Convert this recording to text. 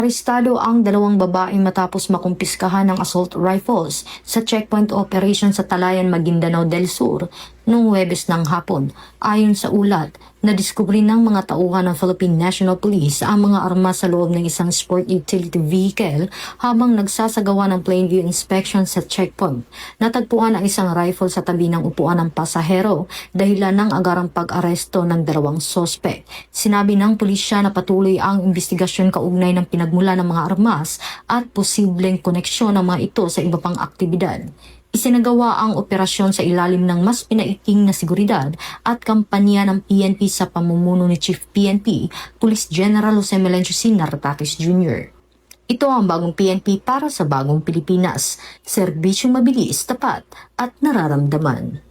Arestado ang dalawang babae matapos makumpiskahan ng assault rifles sa checkpoint operation sa Talayan, Maguindanao del Sur noong Huwebes ng hapon. Ayon sa ulat, nadiskubre ng mga tauhan ng Philippine National Police ang mga armas sa loob ng isang sport utility vehicle habang nagsasagawa ng plain view inspection sa checkpoint. Natagpuan ang isang rifle sa tabi ng upuan ng pasahero dahilan ng agarang pag-aresto ng dalawang sospek. Sinabi ng pulisya na patuloy ang investigasyon kaugnay ng pinagmula ng mga armas at posibleng koneksyon ng mga ito sa iba pang aktibidad. Isinagawa ang operasyon sa ilalim ng mas pinaiting na seguridad at kampanya ng PNP sa pamumuno ni Chief PNP, Police General Jose Melencio C. Nartatis Jr. Ito ang bagong PNP para sa bagong Pilipinas. Serbisyo mabilis, tapat at nararamdaman.